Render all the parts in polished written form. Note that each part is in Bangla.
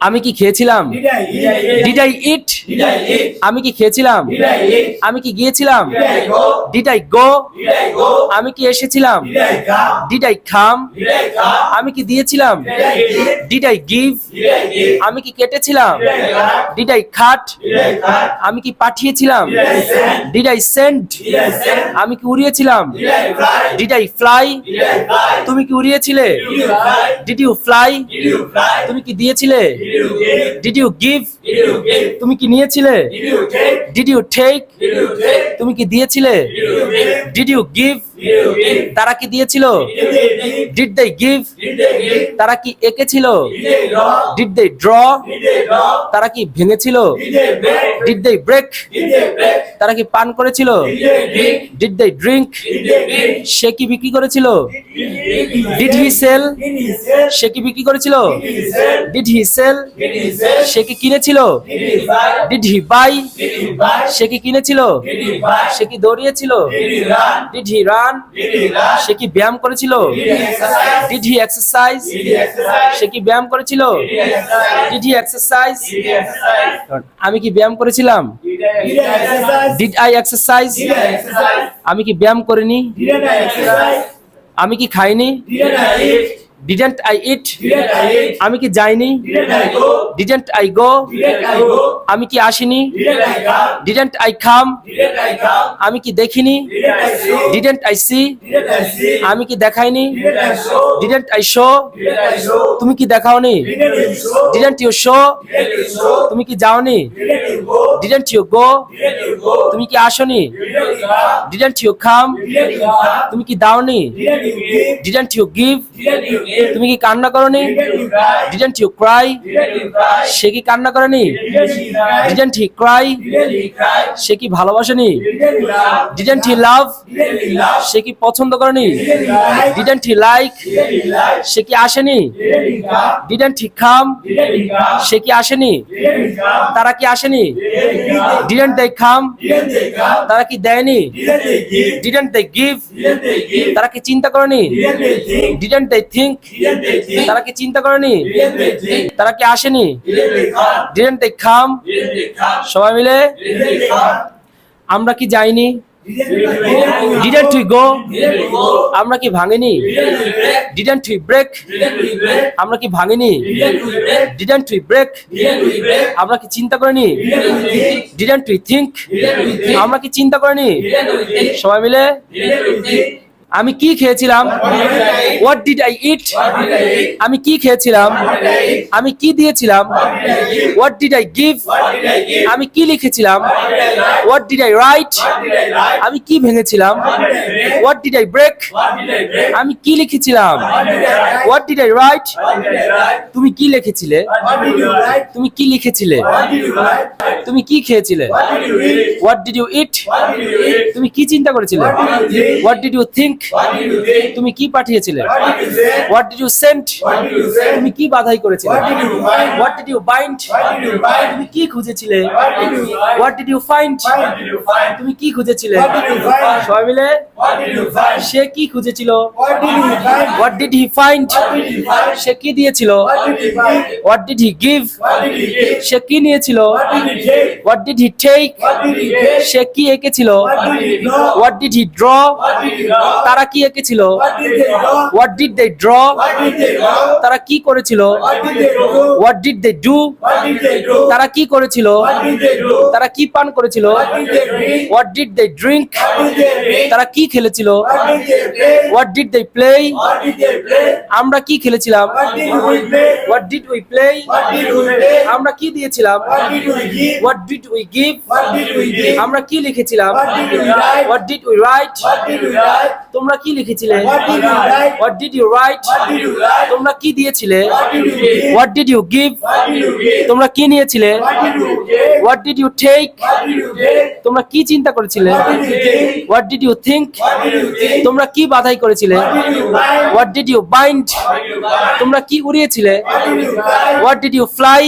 আমি কি খেয়েছিলাম? Did I eat? আমি কি খেয়েছিলাম? আমি কি গিয়েছিলাম? Did I go? আমি কি এসেছিলাম? Did I come? আমি কি দিয়েছিলাম? Did I give? আমি কি কেটেছিলাম? Did I cut? আমি কি পাঠিয়েছিলাম? Did I send? আমি কি উড়িয়েছিলাম? Did I fly? তুমি কি উড়িয়েছিলে? Did you fly? তুমি কি দিয়েছিলে? Did you give? তুমি কি নিয়েছিলে? Did you take? তুমি কি দিয়েছিলে? Did you give? তারা কি দিয়েছিল? Did they give? তারা কি এঁকেছিল? Did they draw? তারা কি ভেঙেছিল? Did they break? তারা কি পান করেছিল? Did they drink? সে কি বিক্রি করেছিল? Did he sell? সে কি বিক্রি করেছিল? Did he sell? সে কি কিনেছিল? Did he by? সে কি কিনেছিল? সে কি দৌড়িয়েছিল? Did he ran? সে কি ব্যায়াম করেছিল? Did he exercise? সে কি ব্যায়াম করেছিল? Did he exercise? আমি কি ব্যায়াম করেছিলাম? Did I exercise? আমি কি ব্যায়াম করিনি? আমি কি খাইনি? Didn't I eat? আমি কি যাইনি? Didn't I go? আমি কি আসিনি? Didn't I come? আমি কি দেখিনি? Didn't I see? আমি কি দেখাইনি? Didn't I show? তুমি কি দেখাওনি? Didn't you show? তুমি কি যাওনি? Didn't you go? তুমি কি আসনি? Didn't you come? তুমি কি দাওনি? Didn't you give? তুমি কি কান্না করনি? Didn't you Cry? সে কি কান্না করেনি? Didn't he Cry? সে কি ভালোবাসেনি? ডিডন্ট হি লাভ? সে কি পছন্দ করেনি? Didn't he like? সে কি আসেনি? ডিডন্ট হি কাম? সে কি আসেনি? তারা কি আসেনি? Didn't they come? তারা কি দেয়নি? Didn't they give? তারা কি চিন্তা করেনি? Didn't they think? তারা কি চিন্তা করেনি? তারা কি আসেনি? Didn't they come? সবাই মিলে আমরা কি যাইনি? Didn't we go? আমরা কি ভাঙিনি? Didn't we break? আমরা কি ভাঙিনি? Didn't we break? আমরা কি চিন্তা করিনি? Didn't we think? আমরা কি চিন্তা করিনি? সবাই মিলে আমি কি খেয়েছিলাম? What did I eat? আমি কি খেয়েছিলাম? আমি কি দিয়েছিলাম? What did I give? আমি কি লিখেছিলাম? What did I write? আমি কি ভেঙেছিলাম? What did I break? আমি কি লিখেছিলাম? What did I write? তুমি কি লিখেছিলে? তুমি কি লিখেছিলে? তুমি কি খেয়েছিলে? What did you eat? তুমি কি চিন্তা করেছিলে? What did you think? তুমি কি পাঠিয়েছিলে? What did you send? তুমি কি বাধাই করেছিলে? What did you bind? তুমি কি খুঁজেছিলে? What did you find? তুমি কি খুঁজেছিলে? সবাই মিলে সে কি খুঁজেছিল? What did he find? সে কি দিয়েছিল? What did he give? সে কি নিয়েছিল? What did he take? সে কি এঁকেছিল? What did he draw? তারা কি এঁকেছিল? What did they draw? তারা কি করেছিল? What did they do? তারা কি করেছিল? তারা কি পান করেছিল? What did they drink? তারা কি খেলেছিল? What did they play? আমরা কি খেলেছিলাম? What did we play? আমরা কি দিয়েছিলাম? What did we give? আমরা কি লিখেছিলাম? What did we write? তোমরা কি লিখেছিলে? What did you write? তোমরা কি দিয়েছিলে? What did you give? তোমরা কি নিয়েছিলে? What did you take? তোমরা কি চিন্তা করেছিলে? What did you think? তোমরা কি বাধাই করেছিলে? What did you bind? তোমরা কি উড়িয়েছিলে? What did you fly?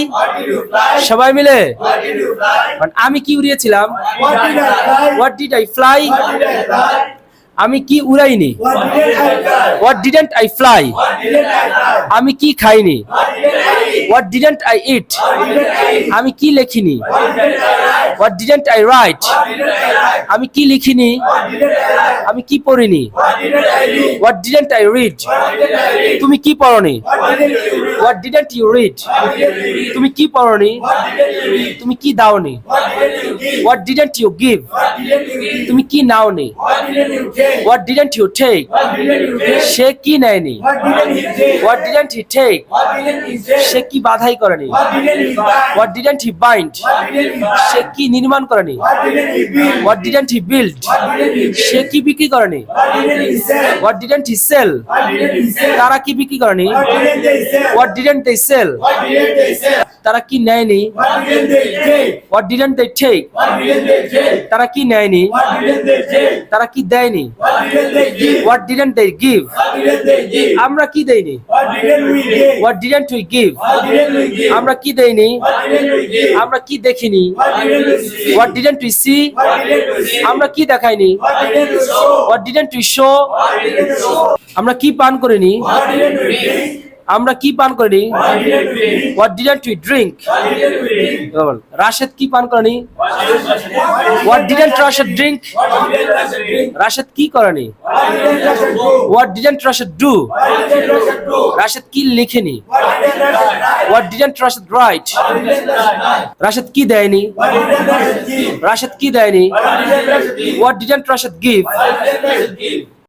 সবাই মিলে আমি কি উড়িয়েছিলাম? What did I fly? আমি কি উড়াইনি? What didn't I fly? What didn't I fly? What didn't I fly? আমি কি খাইনি? What didn't I eat? What didn't I eat? What didn't I eat? আমি কি লেখিনি? What didn't I write? What didn't I write? What didn't I write? আমি কি লিখিনি? What didn't I write? আমি কি পড়িনি? What didn't I read? What didn't I read? What didn't I read? তুমি কি পড়নি? What didn't you read? What didn't you read? What didn't you read? তুমি কি পড়নি? What didn't you read? তুমি কি দাওনি? What didn't you give? What didn't you give? What didn't you give? তুমি কি নাওনি? What didn't you take? What didn't you take? What didn't you take? সে কি নেয়নি? What didn't he take? What didn't he take? What didn't he take? সে কি বাধাই করেনি? What didn't he buy? What didn't he bind? What didn't he say buy? কি নির্মাণ করেনি? What didn't he build? What didn't he build? What didn't he say build? কি বিক্রি করেনি? What didn't he sell? What didn't he sell? What didn't he sell? তারা কি বিক্রি করেনি? What didn't they sell? What didn't they sell? What didn't they sell? তারা কি নেয়নি? What didn't they take? What didn't they take? What didn't they take? তারা কি নেয়নি? What didn't they take? তারা কি দেয়নি? What didn't they give? What didn't they give? What didn't they give? আমরা কি দেইনি? What didn't we give? What didn't we give? What didn't we give? আমরা কি দেইনি? What didn't we give? আমরা কি দেখিনি? What didn't we see? What didn't we see? What didn't we see? আমরা কি দেখাইনি? What didn't we show? What didn't we show? What didn't we show? আমরা কি পান করিনি? What didn't we drink? আমরা কি পান করিনি? What didn't we drink? What didn't we drink? What didn't we drink? বল, রাশেদ কি পান করেনি? What What didn't Rashid drink? What didn't Rashid drink? Rashed কি করেনি? What didn't Rashid do? What didn't Rashid do? What didn't Rashid do? Rashed কি লিখেনি? What didn't Rashid write? What didn't Rashid write? What didn't Rashid write? Rashed কি দেয়নি? What didn't Rashid give? Rashed কি দেয়নি? What didn't Rashid give? What didn't Rashid give? What didn't Rashid give?